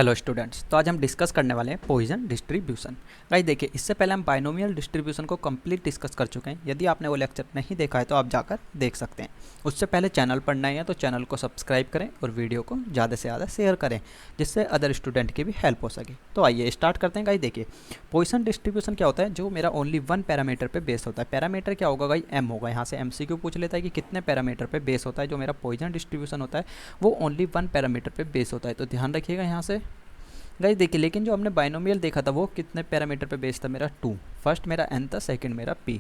Hello students, तो आज हम डिस्कस करने वाले हैं पॉइजन डिस्ट्रीब्यूशन। गाइस देखिए, इससे पहले हम बाइनोमियल डिस्ट्रीब्यूशन को कंप्लीट डिस्कस कर चुके हैं। यदि आपने वो लेक्चर नहीं देखा है तो आप जाकर देख सकते हैं। उससे पहले चैनल पर नए हैं तो चैनल को सब्सक्राइब करें और वीडियो को ज़्यादा से ज़्यादा शेयर करें, जिससे अदर स्टूडेंट की भी हेल्प हो सके। तो आइए स्टार्ट करते हैं। गाइस देखिए, पॉइजन डिस्ट्रीब्यूशन क्या होता है, जो मेरा ओनली वन पैरामीटर पर बेस होता है। पैरामीटर क्या होगा गाइस, एम होगा। यहाँ से MCQ पूछ लेता है कि कितने पैरामीटर पर बेस होता है। जो मेरा पॉइजन डिस्ट्रीब्यूशन होता है वो ओनली वन पैरामीटर पर बेस होता है, तो ध्यान रखिएगा यहाँ से। गाइस देखिए, लेकिन जो हमने बाइनोमियल देखा था वो कितने पैरामीटर पे बेस्ड था, मेरा 2। फर्स्ट मेरा n था, सेकंड मेरा p।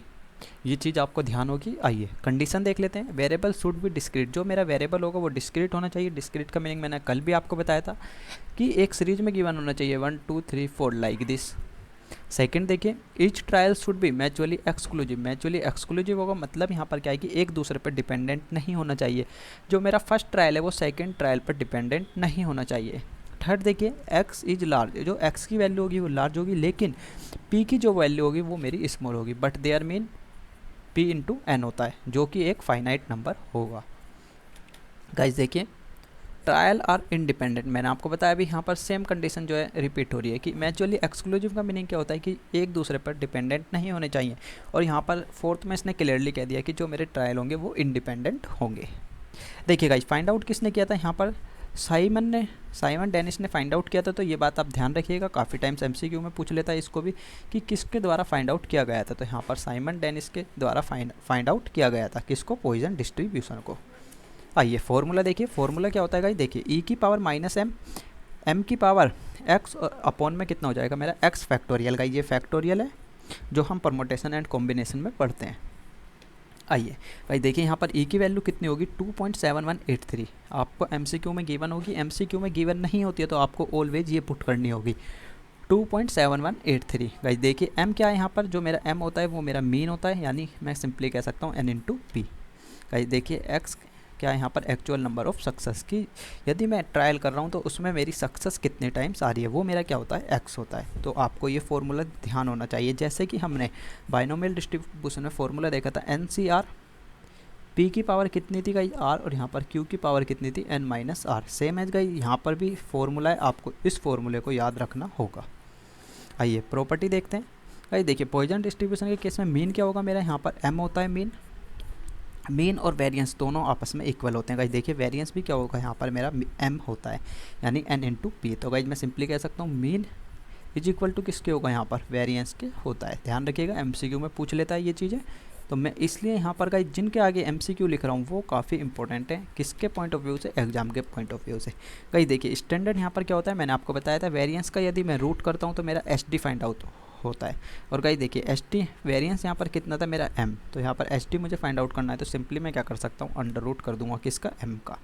ये चीज़ आपको ध्यान होगी। आइए कंडीशन देख लेते हैं। Variable should be discrete. जो मेरा वेरिएबल होगा वो डिस्क्रीट होना चाहिए। डिस्क्रीट का मीनिंग मैंने कल भी आपको बताया था कि एक सीरीज में गिवन होना चाहिए 1 2 3 4 लाइक दिस। सेकंड देखिए, each trial should be mutually exclusive. Mutually exclusive होगा मतलब यहाँ पर क्या है कि एक दूसरे पर डिपेंडेंट नहीं होना चाहिए। जो मेरा फर्स्ट ट्रायल है वो सेकंड ट्रायल पर डिपेंडेंट नहीं होना चाहिए। थर्ड देखिए, x इज लार्ज। जो x की वैल्यू होगी वो लार्ज होगी, लेकिन p की जो वैल्यू होगी वो मेरी स्मॉल होगी। But their mean p into N होता है, जो कि एक फाइनाइट नंबर होगा। गाइस देखिए, ट्रायल आर इंडिपेंडेंट। मैंने आपको बताया भी, यहाँ पर सेम कंडीशन जो है रिपीट हो रही है कि म्यूचुअली एक्सक्लूसिव का मीनिंग क्या होता है कि एक दूसरे पर डिपेंडेंट नहीं होने चाहिए। और यहाँ पर फोर्थ में इसने क्लियरली कह दिया कि जो मेरे ट्रायल होंगे वो इंडिपेंडेंट होंगे। देखिए गाइस, फाइंड आउट किसने किया था, यहाँ पर साइमन डेनिस ने फाइंड आउट किया था। तो ये बात आप ध्यान रखिएगा, काफ़ी टाइम्स MCQ में पूछ लेता है इसको भी कि किसके द्वारा फाइंड आउट किया गया था। तो यहाँ पर साइमन डेनिस के द्वारा फाइंड आउट किया गया था। किसको, पॉइजन डिस्ट्रीब्यूशन को। आइए फॉर्मूला देखिए। फॉर्मूला क्या होता है गाइस, देखिए e की पावर माइनस m की पावर x और अपॉन में कितना हो जाएगा मेरा x फैक्टोरियल। गाइस ये फैक्टोरियल है जो हम परमोटेशन एंड कॉम्बिनेशन में पढ़ते हैं। आइए भाई देखिए, यहाँ पर e की वैल्यू कितनी होगी 2.7183। आपको MCQ में गिवन होगी। MCQ में गिवन नहीं होती है तो आपको ऑलवेज ये पुट करनी होगी 2.7183। गाइस देखिए, m क्या है यहाँ पर, जो मेरा m होता है वो मेरा मीन होता है, यानी मैं सिंपली कह सकता हूँ n इंटू पी। गाइस देखिए, x क्या है यहाँ पर, एक्चुअल नंबर ऑफ सक्सेस की। यदि मैं ट्रायल कर रहा हूँ तो उसमें मेरी सक्सेस कितने टाइम्स आ रही है वो मेरा क्या होता है, x होता है। तो आपको ये फॉर्मूला ध्यान होना चाहिए। जैसे कि हमने बाइनोमियल डिस्ट्रीब्यूशन में फॉर्मूला देखा था NCR, p की पावर कितनी थी गाइस r, और यहाँ पर q की पावर कितनी थी n माइनस r। सेम है गाइस, यहाँ पर भी फॉर्मूला है, आपको इस फॉर्मूले को याद रखना होगा। आइए प्रॉपर्टी देखते हैं। गाइस देखिए, पॉइजन डिस्ट्रीब्यूशन के केस में मीन क्या होगा मेरा, यहाँ पर m होता है मीन और वेरिएंस दोनों आपस में इक्वल होते हैं। गाइस देखिए, वेरिएंस भी क्या होगा, यहाँ पर मेरा m होता है, यानी n इंटू पी। तो गाइस मैं सिंपली कह सकता हूँ मीन इज इक्वल टू किसके होगा, यहाँ पर वेरिएंस के होता है। ध्यान रखिएगा, MCQ में पूछ लेता है ये चीज़ें। तो मैं इसलिए यहाँ पर गाइस जिनके आगे MCQ लिख रहा हूँ वो काफ़ी इंपॉर्टेंट है। किसके पॉइंट ऑफ व्यू से, एग्जाम के पॉइंट ऑफ व्यू से। गाइस देखिए, स्टैंडर्ड यहाँ पर क्या होता है, मैंने आपको बताया था वेरिएंस का यदि मैं रूट करता हूँ तो मेरा SD फाइंड आउट होता है। और गाइस देखिए, SD वेरिएंस यहाँ पर कितना था मेरा m, तो यहाँ पर SD मुझे फाइंड आउट करना है। तो सिंपली मैं क्या कर सकता हूँ, अंडर रूट कर दूंगा किसका, m का।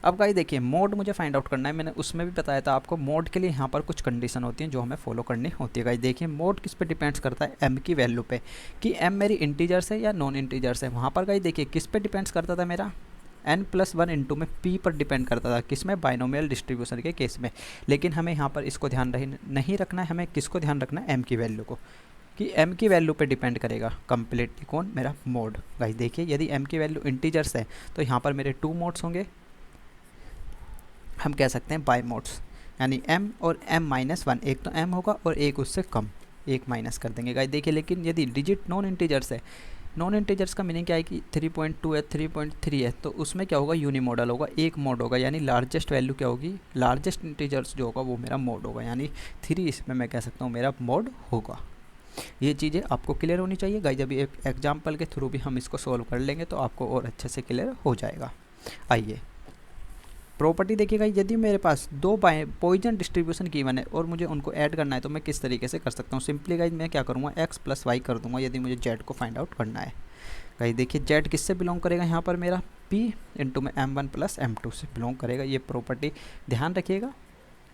अब गाइस देखिए, मोड मुझे फाइंड आउट करना है। मैंने उसमें भी बताया था आपको, मोड के लिए यहाँ पर कुछ कंडीशन होती हैं जो हमें फॉलो करनी होती है। गाइस देखिए, मोड किस पे डिपेंड्स करता है, m की वैल्यू पे, कि m मेरी इंटीजर्स है या नॉन इंटीजर्स है। वहाँ पर गाइस देखिए किस पे डिपेंड्स करता था मेरा, n+1 इंटू में p पर डिपेंड करता था। किस में, बाइनोमियल डिस्ट्रीब्यूशन के केस में। लेकिन हमें यहाँ पर इसको ध्यान नहीं रखना है, हमें किसको ध्यान रखना है, m की वैल्यू को, कि m की वैल्यू पे डिपेंड करेगा कंप्लीटली कौन, मेरा मोड। गाइस देखिए, यदि m की वैल्यू इंटीजर्स है तो यहाँ पर मेरे 2 मोड्स होंगे, हम कह सकते हैं बाई मोड्स, यानी m और m-1। एक तो m होगा और एक उससे कम, एक माइनस कर देंगे। गाइस देखिए, लेकिन यदि डिजिट नॉन इंटीजर्स है, नॉन इंटीजर्स का मीनिंग क्या है कि 3.2 है, 3.3 है, तो उसमें क्या होगा, यूनी मॉडल होगा, एक मोड होगा, यानी लार्जेस्ट वैल्यू क्या होगी, लार्जेस्ट इंटीजर्स जो होगा वो मेरा मोड होगा, यानी 3 इसमें मैं कह सकता हूँ मेरा मोड होगा। ये चीज़ें आपको क्लियर होनी चाहिए गाइस। अभी एक एग्जाम्पल के थ्रू भी हम इसको सॉल्व कर लेंगे तो आपको और अच्छे से क्लियर हो जाएगा। आइए प्रॉपर्टी देखिएगा, यदि मेरे पास दो पॉइजन डिस्ट्रीब्यूशन गिवन है और मुझे उनको ऐड करना है तो मैं किस तरीके से कर सकता हूँ। सिंपली गाइज मैं क्या करूँगा, x+y कर दूंगा यदि मुझे z को फाइंड आउट करना है। गाइज देखिए, z किससे बिलोंग करेगा, यहाँ पर मेरा p इंटू में m1 + m2 से बिलोंग करेगा। ये प्रॉपर्टी ध्यान रखिएगा,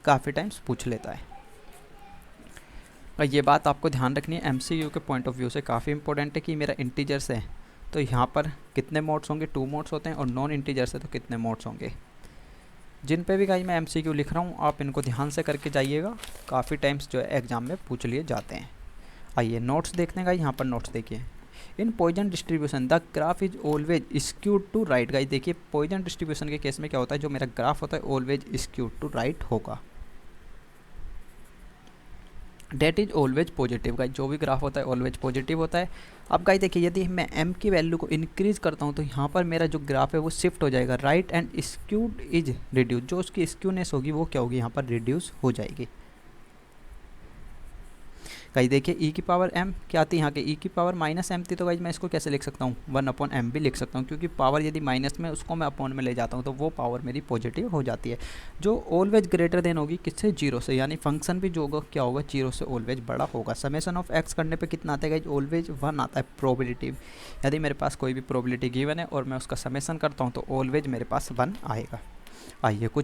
काफ़ी टाइम्स पूछ लेता है। और ये बात आपको ध्यान रखनी है, MCQ के पॉइंट ऑफ व्यू से काफ़ी इंपॉर्टेंट है कि मेरा इंटीजर्स है तो यहाँ पर कितने मोड्स होंगे, 2 मोड्स होते हैं, और नॉन इंटीजर्स है तो कितने मोड्स होंगे। जिन पे भी गाइस मैं MCQ लिख रहा हूँ आप इनको ध्यान से करके जाइएगा, काफ़ी टाइम्स जो है एग्जाम में पूछ लिए जाते हैं। आइए नोट्स देखते हैं गाइस, यहाँ पर नोट्स देखिए। In Poisson distribution the graph is always skewed to right. Guys देखिए, पॉइजन डिस्ट्रीब्यूशन के केस में क्या होता है, जो मेरा ग्राफ होता है ऑलवेज स्क्यूड टू राइट होगा। That is always positive. Guys जो भी ग्राफ होता है ऑलवेज पॉजिटिव होता है। अब गाइज देखिए यदि मैं m की वैल्यू को इंक्रीज करता हूँ तो यहाँ पर मेरा जो ग्राफ है वो शिफ्ट हो जाएगा right and skewed is reduce. जो उसकी स्क्यूनेस होगी वो क्या होगी, यहाँ पर रिड्यूस हो जाएगी। गाइज देखिए e की पावर m क्या आती है यहाँ के, e की पावर माइनस m थी, तो गाइज मैं इसको कैसे लिख सकता हूँ 1/m भी लिख सकता हूँ, क्योंकि पावर यदि माइनस में उसको मैं अपॉन में ले जाता हूँ तो वो पावर मेरी पॉजिटिव हो जाती है, जो ऑलवेज ग्रेटर देन होगी किससे, 0 से। यानी फंक्शन भी जो होगा क्या होगा, 0 से ऑलवेज बड़ा होगा। समेशन ऑफ x करने पे कितना आता है गाइज, ऑलवेज 1 आता है प्रोबेबिलिटी। यदि मेरे पास कोई भी प्रोबेबिलिटी गिवन है और मैं उसका समेशन करता हूँ तो ऑलवेज मेरे पास 1 आएगा। आइए कुछ